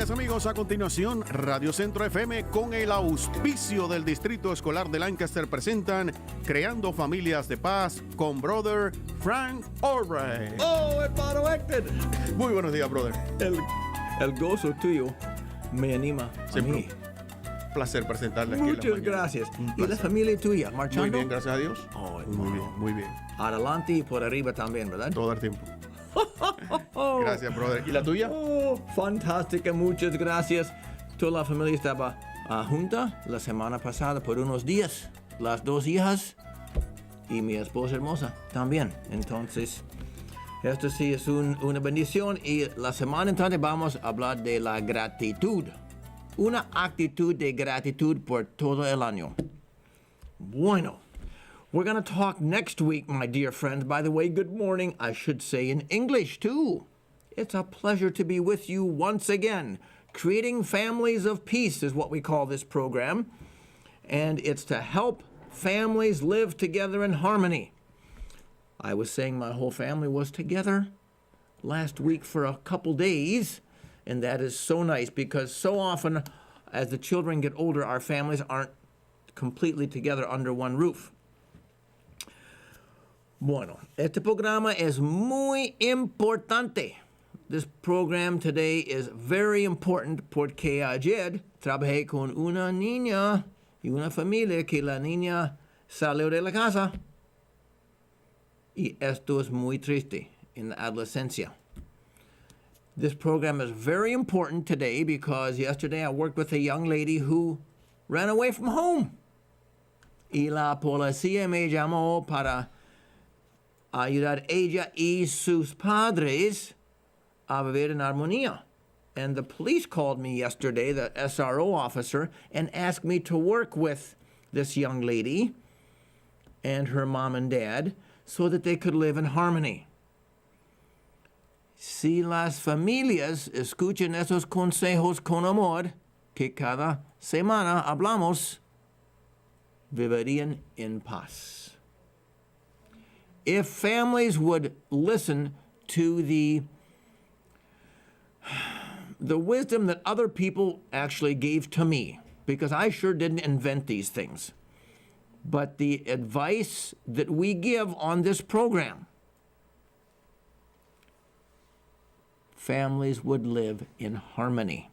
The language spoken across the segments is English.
Amigas, amigos, a continuación, Radio Centro FM con el auspicio del Distrito Escolar de Lancaster presentan Creando Familias de Paz con Brother Frank Albright. ¡Oh, hermano Héctor! Muy buenos días, brother. El gozo tuyo me anima Siempre a mí. Placer presentarle aquí. Muchas gracias. ¿Y la familia tuya, marchando? Muy bien, gracias a Dios. Oh, muy bien, muy bien. Adelante y por arriba también, ¿verdad? Todo el tiempo. Gracias, brother. ¿Y la tuya? Oh, fantástica, muchas gracias. Toda la familia estaba junta la semana pasada por unos días. Las dos hijas y mi esposa hermosa también. Entonces, esto sí es una bendición. Y la semana entrante vamos a hablar de la gratitud. Una actitud de gratitud por todo el año. Bueno. We're going to talk next week, my dear friends. By the way, good morning, I should say in English, too. It's a pleasure to be with you once again. Creating Families of Peace is what we call this program. And it's to help families live together in harmony. I was saying my whole family was together last week for a couple days. And that is so nice because so often as the children get older, our families aren't completely together under one roof. Bueno, este programa es muy importante. This program today is very important porque ayer trabajé con una niña y una familia que la niña salió de la casa. Y esto es muy triste en la adolescencia. This program is very important today because yesterday I worked with a young lady who ran away from home. Y la policía me llamó para ayudar ella y sus padres a vivir en armonía. And the police called me yesterday, the SRO officer, and asked me to work with this young lady and her mom and dad so that they could live in harmony. Si las familias escuchan esos consejos con amor, que cada semana hablamos, vivirían en paz. If families would listen to the wisdom that other people actually gave to me, because I sure didn't invent these things, but the advice that we give on this program, families would live in harmony.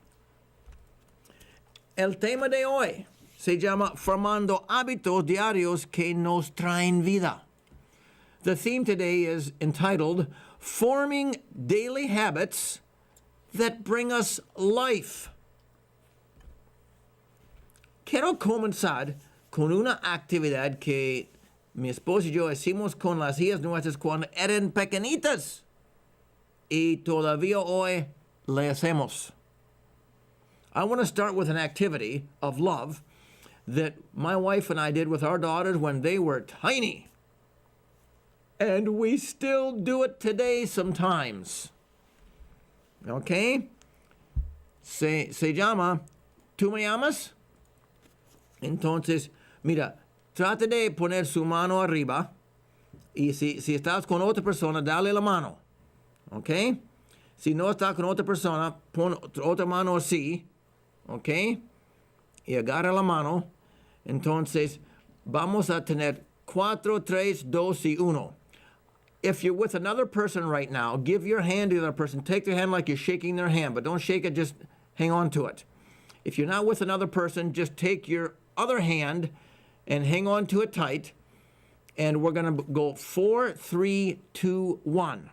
El tema de hoy se llama Formando hábitos diarios que nos traen vida. The theme today is entitled Forming Daily Habits That Bring Us Life. Quiero comenzar con una actividad que mi esposa y yo hicimos con las hijas nuestras cuando eran pequeñitas y todavía hoy le hacemos. I want to start with an activity of love that my wife and I did with our daughters when they were tiny. And we still do it today sometimes. Okay? Se llama, ¿tú me llamas? Entonces, mira, trata de poner su mano arriba. Y si estás con otra persona, dale la mano. Okay? Si no estás con otra persona, pon otra mano así. Okay? Y agarra la mano. Entonces, vamos a tener 4, 3, 2 y 1. If you're with another person right now, give your hand to the other person. Take their hand like you're shaking their hand, but don't shake it, just hang on to it. If you're not with another person, just take your other hand and hang on to it tight. And we're going to go 4, 3, 2, 1.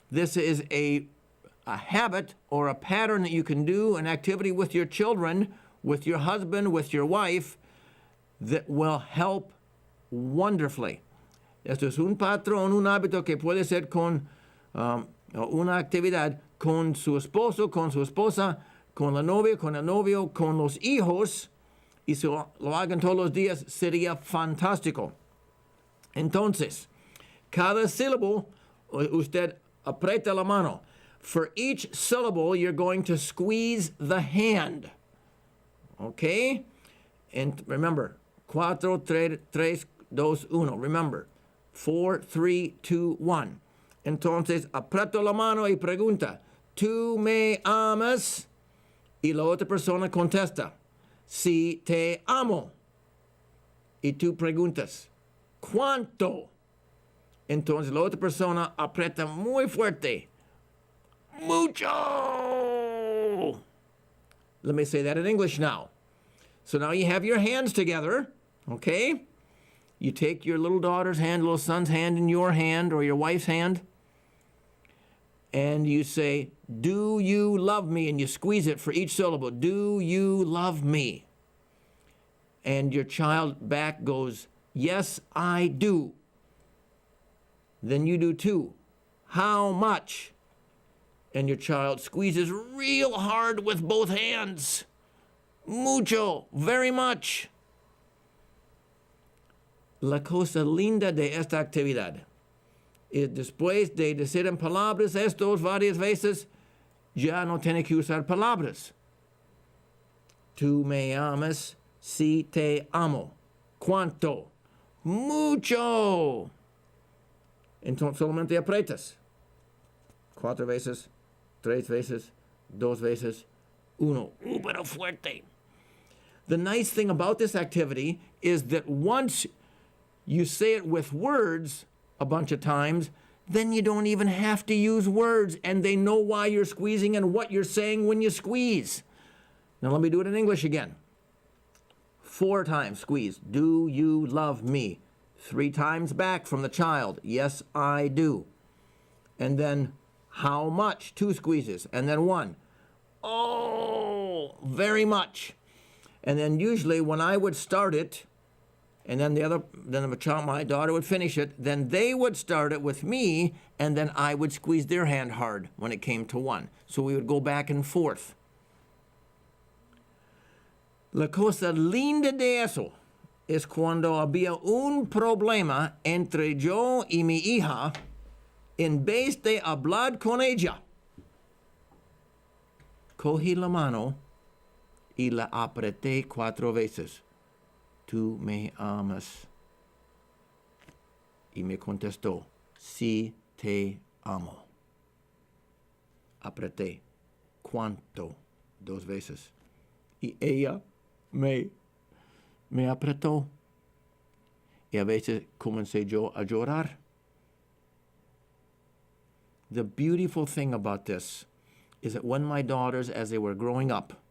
This is a habit or a pattern that you can do, an activity with your children, with your husband, with your wife, that will help wonderfully. Esto es un patrón, un hábito que puede ser con una actividad con su esposo, con su esposa, con la novia, con el novio, con los hijos, y si lo hagan todos los días, sería fantástico. Entonces, cada sílabo, usted aprieta la mano. For each syllable, you're going to squeeze the hand. Okay? And remember, 4, 3, 2, 1. Remember. 4, 3, 2, 1. Entonces, aprieto la mano y pregunta, ¿tú me amas? Y la otra persona contesta, si te amo. Y tú preguntas, ¿cuánto? Entonces la otra persona aprieta muy fuerte. Mucho! Let me say that in English now. So now you have your hands together, okay? You take your little daughter's hand, little son's hand in your hand or your wife's hand, and you say, do you love me? And you squeeze it for each syllable. Do you love me? And your child back goes, yes, I do. Then you do too. How much? And your child squeezes real hard with both hands. Mucho, very much. La cosa linda de esta actividad es después de decir en palabras estos varias veces, ya no tiene que usar palabras. Tú me amas, si te amo. ¿Cuánto? Mucho. Entonces solamente aprietas. 4 veces, 3 veces, 2 veces, 1. Pero fuerte. The nice thing about this activity is that once you say it with words a bunch of times, then you don't even have to use words, and they know why you're squeezing and what you're saying when you squeeze. Now let me do it in English again. 4 times squeeze. Do you love me? 3 times back from the child. Yes, I do. And then how much? 2 squeezes. And then 1. Oh, very much. And then usually when I would start it, and then my daughter would finish it, then they would start it with me, and then I would squeeze their hand hard when it came to 1. So we would go back and forth. La cosa linda de eso es cuando había un problema entre yo y mi hija, en vez de hablar con ella, cogí la mano y la apreté 4 veces. Tú me amas. Y me contestó, sí te amo. Apreté. ¿Cuánto? 2 veces. Y ella me apretó. Y a veces comencé yo a llorar. The beautiful thing about this is that when my daughters, as they were growing up,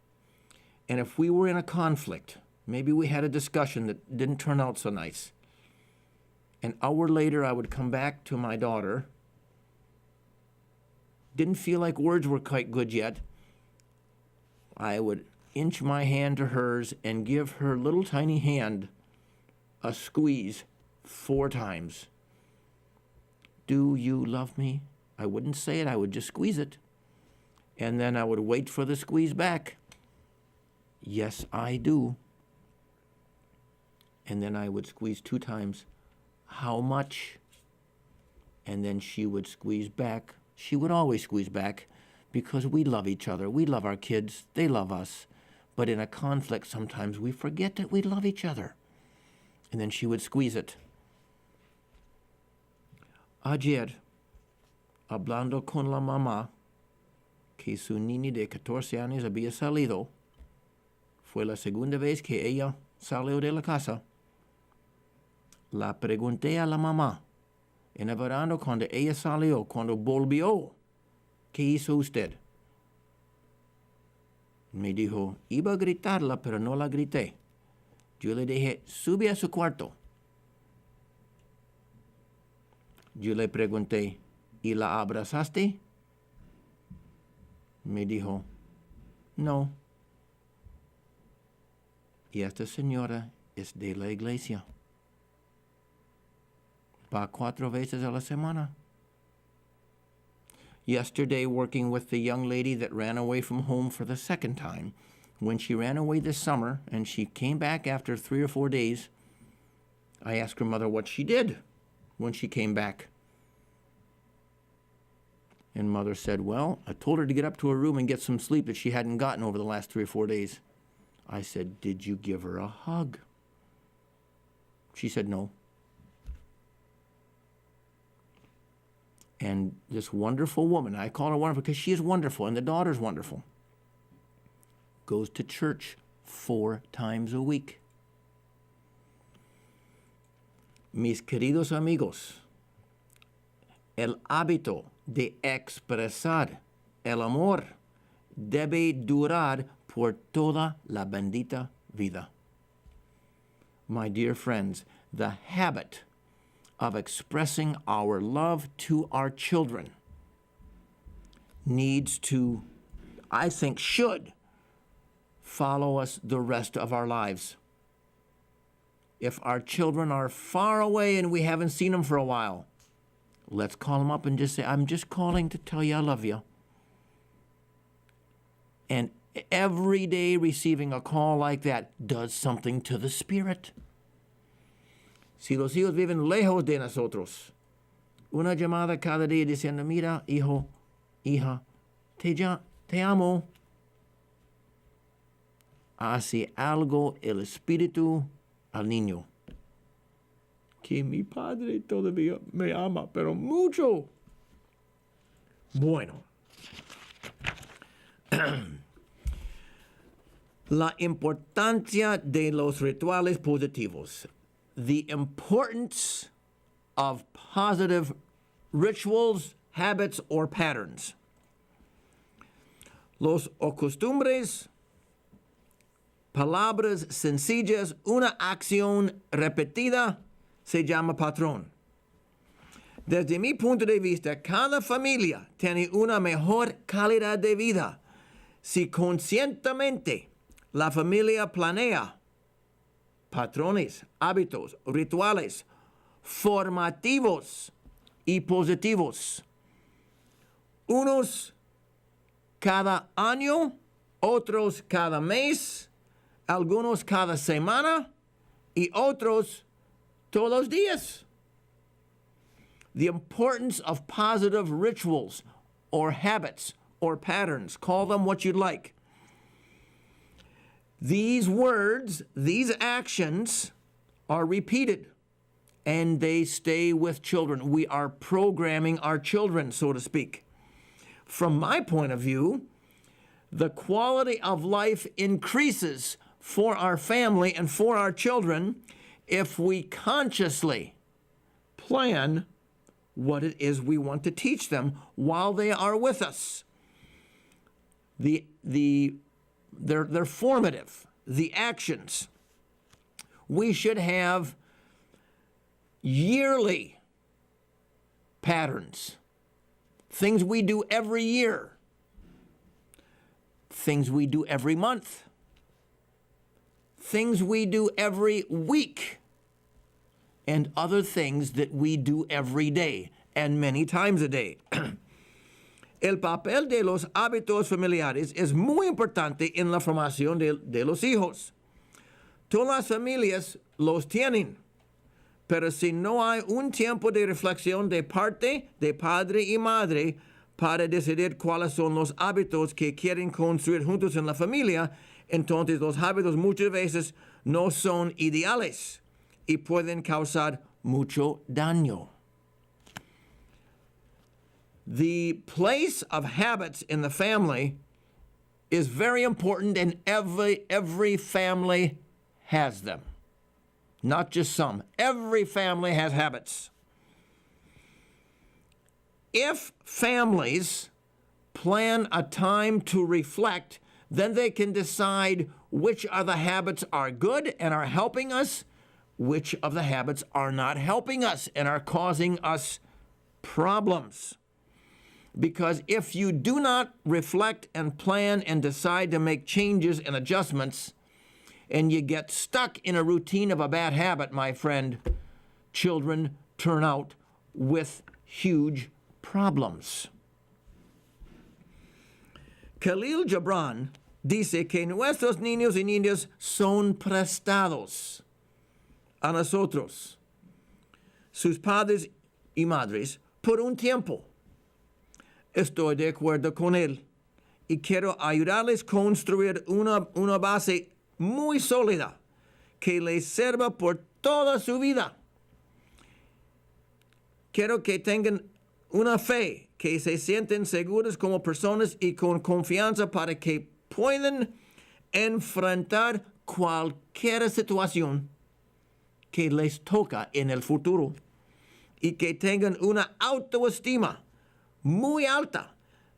and if we were in a conflict, maybe we had a discussion that didn't turn out so nice, an hour later I would come back to my daughter, didn't feel like words were quite good yet, I would inch my hand to hers and give her little tiny hand a squeeze 4 times. Do you love me? I wouldn't say it, I would just squeeze it. And then I would wait for the squeeze back. Yes, I do. And then I would squeeze 2 times. How much? And then she would squeeze back. She would always squeeze back because we love each other. We love our kids. They love us. But in a conflict, sometimes we forget that we love each other. And then she would squeeze it. Ayer, hablando con la mamá, que su niña de 14 años había salido, fue la segunda vez que ella salió de la casa. La pregunté a la mamá, en el verano cuando ella salió, cuando volvió, ¿qué hizo usted? Me dijo, iba a gritarla, pero no la grité. Yo le dije, sube a su cuarto. Yo le pregunté, ¿y la abrazaste? Me dijo, no. Y esta señora es de la iglesia. Va 4 veces a la semana. Yesterday, working with the young lady that ran away from home for the 2nd time, when she ran away this summer and she came back after 3 or 4 days, I asked her mother what she did when she came back. And mother said, well, I told her to get up to her room and get some sleep that she hadn't gotten over the last 3 or 4 days. I said, did you give her a hug? She said, no. And this wonderful woman, I call her wonderful because she is wonderful and the daughter's wonderful. goes to church 4 times a week. Mis queridos amigos, el hábito de expresar el amor debe durar por toda la bendita vida. My dear friends, the habit of expressing our love to our children needs to, I think, should follow us the rest of our lives. If our children are far away and we haven't seen them for a while, let's call them up and just say, I'm just calling to tell you I love you. And every day receiving a call like that does something to the spirit. Si los hijos viven lejos de nosotros, una llamada cada día diciendo, mira, hijo, hija, te amo, hace algo el espíritu al niño. Que mi padre todavía me ama, pero mucho. Bueno. La importancia de los rituales positivos. The importance of positive rituals, habits, or patterns. Los costumbres, palabras sencillas, una acción repetida, se llama patrón. Desde mi punto de vista, cada familia tiene una mejor calidad de vida si conscientemente la familia planea patrones, hábitos, rituales formativos y positivos. Unos cada año, otros cada mes, algunos cada semana y otros todos los días. The importance of positive rituals or habits or patterns, call them what you'd like. These words, these actions are repeated and they stay with children. We are programming our children, so to speak. From my point of view, the quality of life increases for our family and for our children if we consciously plan what it is we want to teach them while they are with us. They're formative, the actions. We should have yearly patterns, things we do every year, things we do every month, things we do every week, and other things that we do every day and many times a day. El papel de los hábitos familiares es muy importante en la formación de los hijos. Todas las familias los tienen, pero si no hay un tiempo de reflexión de parte de padre y madre para decidir cuáles son los hábitos que quieren construir juntos en la familia, entonces los hábitos muchas veces no son ideales y pueden causar mucho daño. The place of habits in the family is very important, and every family has them. Not just some. Every family has habits. If families plan a time to reflect, then they can decide which of the habits are good and are helping us, which of the habits are not helping us and are causing us problems. Because if you do not reflect and plan and decide to make changes and adjustments, and you get stuck in a routine of a bad habit, my friend, children turn out with huge problems. Khalil Gibran dice que nuestros niños y niñas son prestados a nosotros, sus padres y madres, por un tiempo. Estoy de acuerdo con él y quiero ayudarles a construir una base muy sólida que les sirva por toda su vida. Quiero que tengan una fe, que se sienten seguros como personas y con confianza para que puedan enfrentar cualquier situación que les toca en el futuro y que tengan una autoestima muy alta,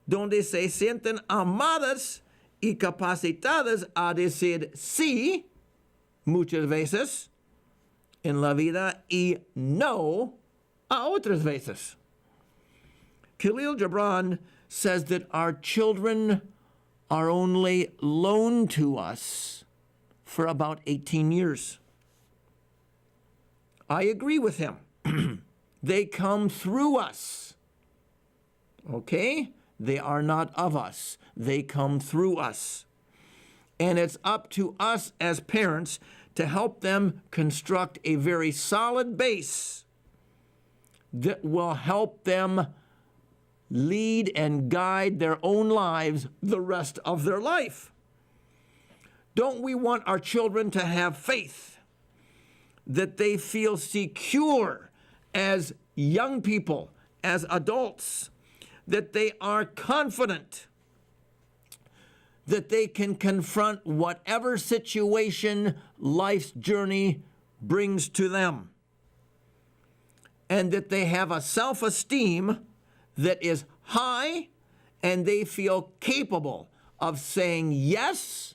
donde se sienten amadas y capacitadas a decir sí muchas veces en la vida y no a otras veces. Khalil Gibran says that our children are only loaned to us for about 18 years. I agree with him. They come through us. Okay? They are not of us. They come through us. And it's up to us as parents to help them construct a very solid base that will help them lead and guide their own lives the rest of their life. Don't we want our children to have faith, that they feel secure as young people, as adults, that they are confident that they can confront whatever situation life's journey brings to them, and that they have a self-esteem that is high, and they feel capable of saying yes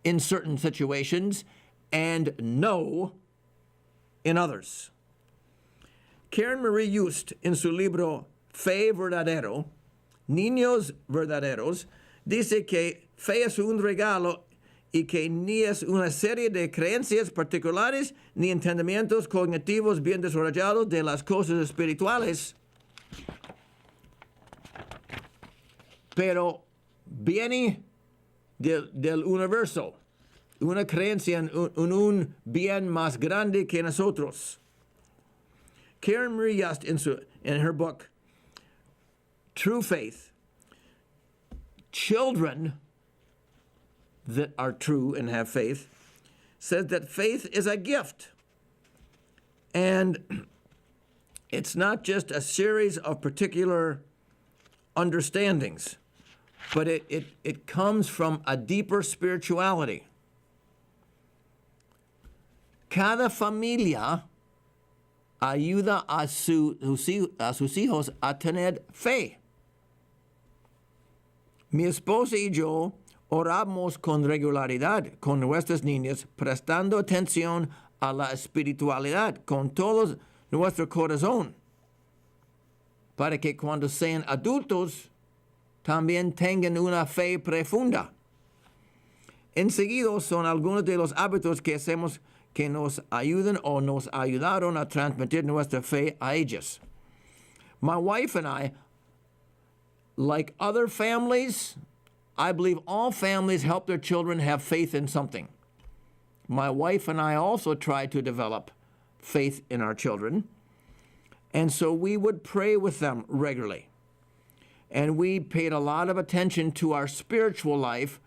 in certain situations and no in others. Karen Marie Just, en su libro Fe Verdadero, Niños Verdaderos, dice que fe es un regalo y que ni es una serie de creencias particulares ni entendimientos cognitivos bien desarrollados de las cosas espirituales, pero viene del universo, una creencia en un bien más grande que nosotros. Karen Marie Just, in her book, True Faith, children that are true and have faith, says that faith is a gift. And it's not just a series of particular understandings, but it comes from a deeper spirituality. Cada familia ayuda a sus hijos a tener fe. Mi esposa y yo oramos con regularidad con nuestras niñas, prestando atención a la espiritualidad con todo nuestro corazón, para que cuando sean adultos también tengan una fe profunda. Enseguida son algunos de los hábitos que hacemos que nos ayudan o nos ayudaron a transmitir nuestra fe a ellas. My wife and I, like other families, I believe all families help their children have faith in something. My wife and I also try to develop faith in our children. And so we would pray with them regularly. And we paid a lot of attention to our spiritual life,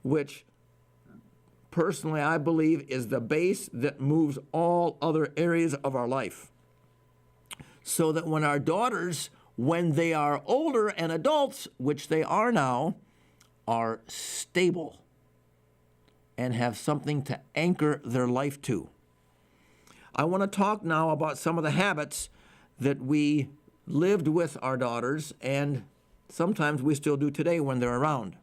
which personally I believe is the base that moves all other areas of our life. So that when our daughters, when they are older and adults, which they are now, are stable and have something to anchor their life to. I want to talk now about some of the habits that we lived with our daughters, and sometimes we still do today when they're around.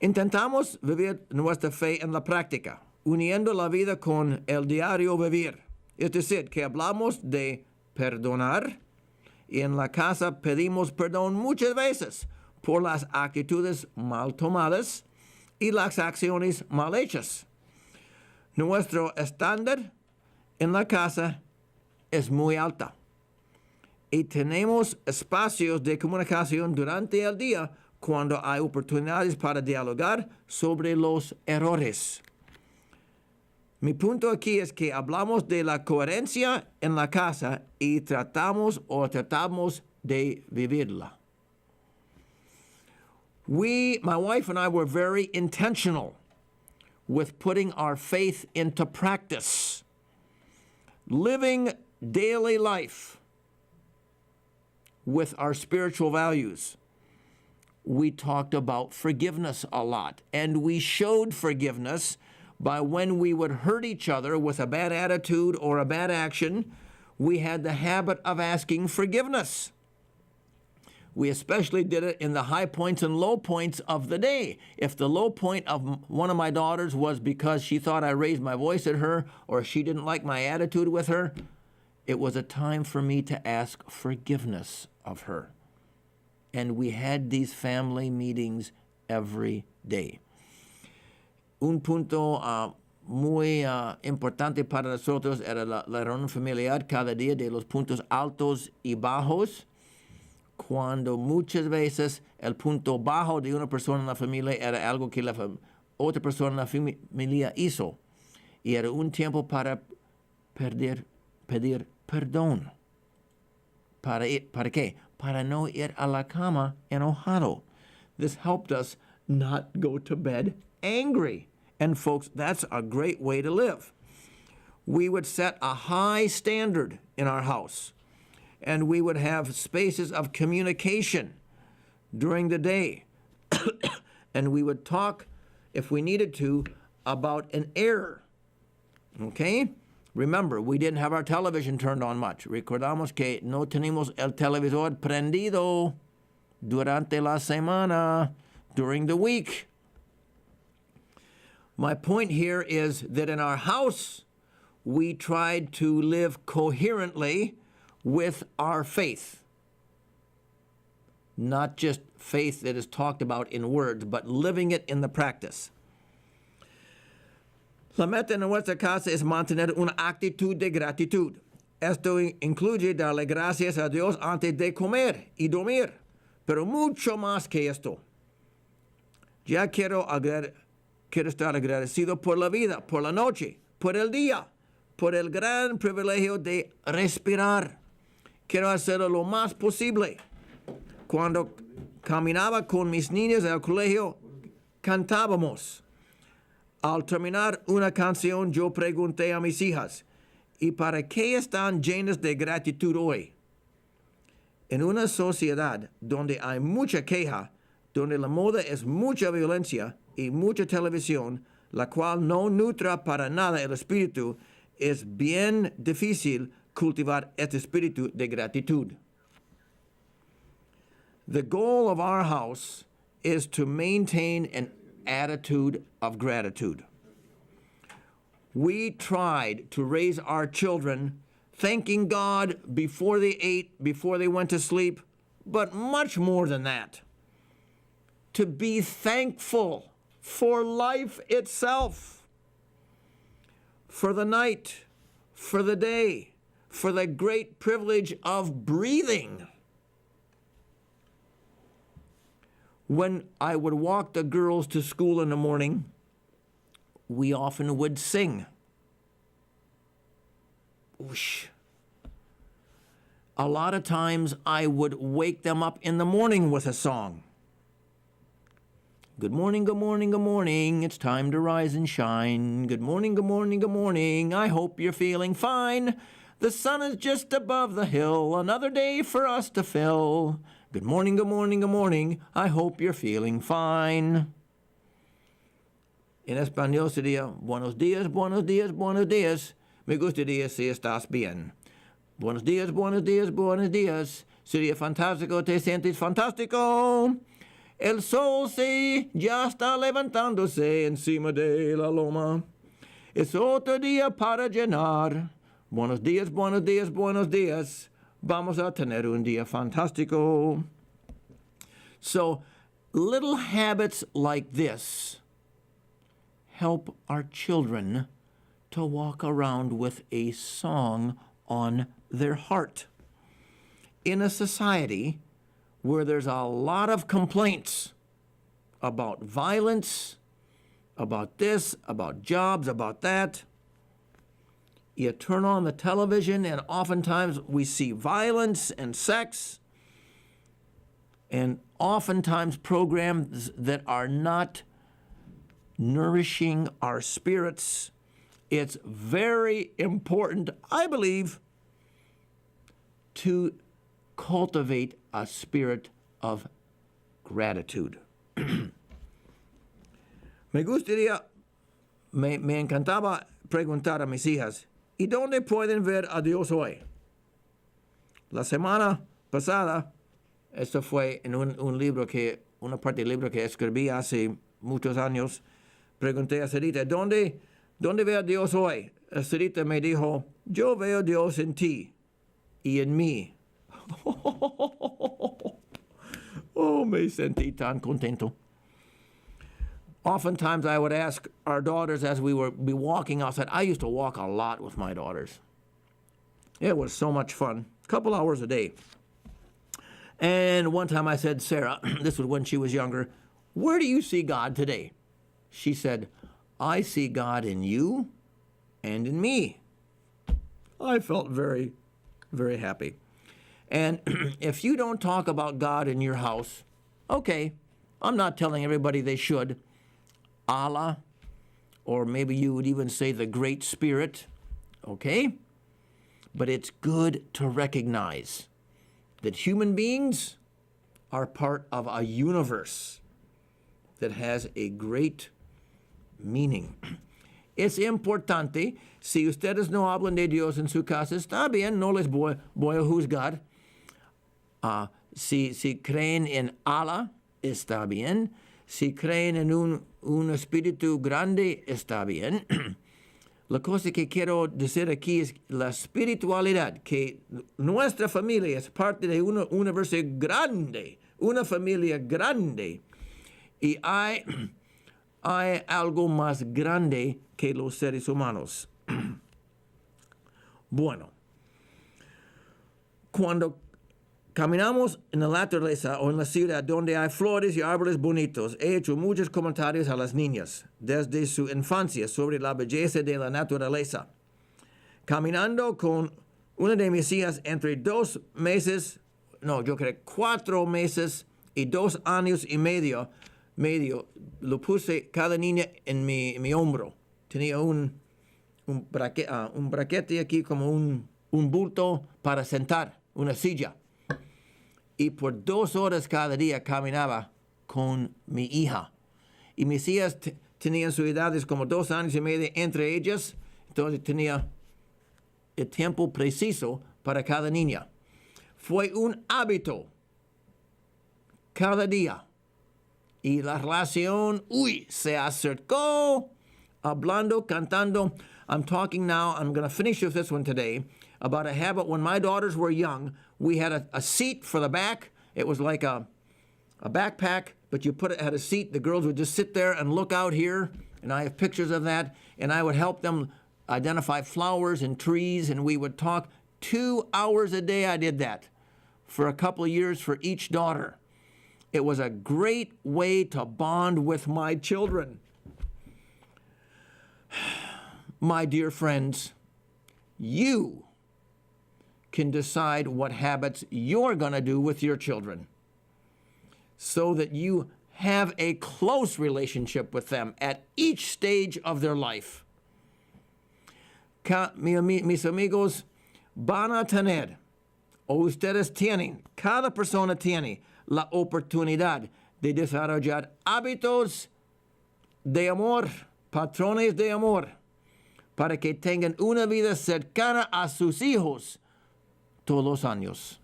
Intentamos vivir nuestra fe en la práctica, uniendo la vida con el diario vivir. Es decir, que hablamos de perdonar y en la casa pedimos perdón muchas veces por las actitudes mal tomadas y las acciones mal hechas. Nuestro estándar en la casa es muy alta y tenemos espacios de comunicación durante el día cuando hay oportunidades para dialogar sobre los errores. Mi punto aquí es que hablamos de la coherencia en la casa y tratamos de vivirla. My wife and I were very intentional with putting our faith into practice, living daily life with our spiritual values. we talked about forgiveness a lot. And we showed forgiveness by when we would hurt each other with a bad attitude or a bad action, we had the habit of asking forgiveness. We especially did it in the high points and low points of the day. If the low point of one of my daughters was because she thought I raised my voice at her or she didn't like my attitude with her, it was a time for me to ask forgiveness of her. And we had these family meetings every day. Un punto muy importante para nosotros era la reunión familiar cada día, de los puntos altos y bajos, cuando muchas veces el punto bajo de una persona en la familia era algo que la otra persona en la familia hizo. Y era un tiempo para pedir perdón. ¿Para qué? Para no ir a la cama enojado. This helped us not go to bed angry. And folks, that's a great way to live. We would set a high standard in our house, and we would have spaces of communication during the day. And we would talk, if we needed to, about an error. Okay? Remember, we didn't have our television turned on much. Recordamos que no tenemos el televisor prendido durante la semana, during the week. My point here is that in our house, we tried to live coherently with our faith. Not just faith that is talked about in words, but living it in the practice. La meta en nuestra casa es mantener una actitud de gratitud. Esto incluye darle gracias a Dios antes de comer y dormir, pero mucho más que esto. Ya quiero estar agradecido por la vida, por la noche, por el día, por el gran privilegio de respirar. Quiero hacerlo lo más posible. Cuando caminaba con mis niños al colegio, cantábamos. Al terminar una canción, yo pregunté a mis hijas, ¿y para qué están llenas de gratitud hoy? En una sociedad donde hay mucha queja, donde la moda es mucha violencia y mucha televisión, la cual no nutra para nada el espíritu, es bien difícil cultivar este espíritu de gratitud. The goal of our house is to maintain an attitude of gratitude. We tried to raise our children thanking God before they ate, before they went to sleep, but much more than that. To be thankful for life itself, for the night, for the day, for the great privilege of breathing. When I would walk the girls to school in the morning, we often would sing. Whoosh. A lot of times I would wake them up in the morning with a song. Good morning, good morning, good morning. It's time to rise and shine. Good morning, good morning, good morning. I hope you're feeling fine. The sun is just above the hill. Another day for us to fill. Good morning, good morning, good morning. I hope you're feeling fine. En español sería, buenos días, buenos días, buenos días. Me gustaría si estás bien. Buenos días, buenos días, buenos días. Sería fantástico, te sientes fantástico. El sol ya está levantándose encima de la loma. Es otro día para llenar. Buenos días, buenos días, buenos días. Vamos a tener un día fantástico. So, little habits like this help our children to walk around with a song on their heart. In a society where there's a lot of complaints about violence, about this, about jobs, about that, you turn on the television and oftentimes we see violence and sex, and oftentimes programs that are not nourishing our spirits. It's very important, I believe, to cultivate a spirit of gratitude. Me gustaría, me encantaba preguntar a mis hijas, ¿y dónde pueden ver a Dios hoy? La semana pasada, esto fue en un libro una parte del libro que escribí hace muchos años, pregunté a Sarita, ¿dónde ve a Dios hoy? Sarita me dijo, yo veo a Dios en ti y en mí. Oh, me sentí tan contento. Oftentimes I would ask our daughters as we would be walking outside. I used to walk a lot with my daughters. It was so much fun. A couple hours a day. And one time I said, Sarah, this was when she was younger, where do you see God today? She said, I see God in you and in me. I felt very, very happy. And if you don't talk about God in your house, okay, I'm not telling everybody they should. Allah, or maybe you would even say the Great Spirit, okay? But it's good to recognize that human beings are part of a universe that has a great meaning. Es importante, si ustedes no hablan de Dios en su casa, está bien, no les voy a juzgar. Si creen en Allah, está bien. Si creen en un espíritu grande, está bien. La cosa que quiero decir aquí es la espiritualidad, que nuestra familia es parte de un universo grande, una familia grande. Y hay algo más grande que los seres humanos. Bueno, cuando caminamos en la naturaleza o en la ciudad donde hay flores y árboles bonitos, he hecho muchos comentarios a las niñas desde su infancia sobre la belleza de la naturaleza. Caminando con una de mis hijas entre 4 meses y 2 años y medio, lo puse cada niña en mi hombro. Tenía un braquete aquí como un bulto para sentar, una silla. Y por 2 horas cada día caminaba con mi hija. Y mis hijas tenían sus edades como 2 años y medio entre ellas. Entonces tenía el tiempo preciso para cada niña. Fue un hábito cada día. Y la relación, se acercó, hablando, cantando. I'm talking now, I'm going to finish with this one today, about a habit when my daughters were young. We had a seat for the back. It was like a backpack, but you had a seat. The girls would just sit there and look out here, and I have pictures of that, and I would help them identify flowers and trees, and we would talk. 2 hours a day I did that for a couple of years for each daughter. It was a great way to bond with my children. My dear friends, you can decide what habits you're going to do with your children so that you have a close relationship with them at each stage of their life. Mis amigos van a tener, o ustedes tienen, cada persona tiene la oportunidad de desarrollar hábitos de amor, patrones de amor, para que tengan una vida cercana a sus hijos todos los años.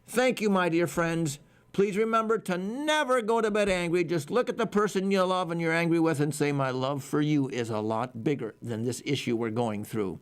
Thank you, my dear friends. Please remember to never go to bed angry. Just look at the person you love and you're angry with and say, my love for you is a lot bigger than this issue we're going through.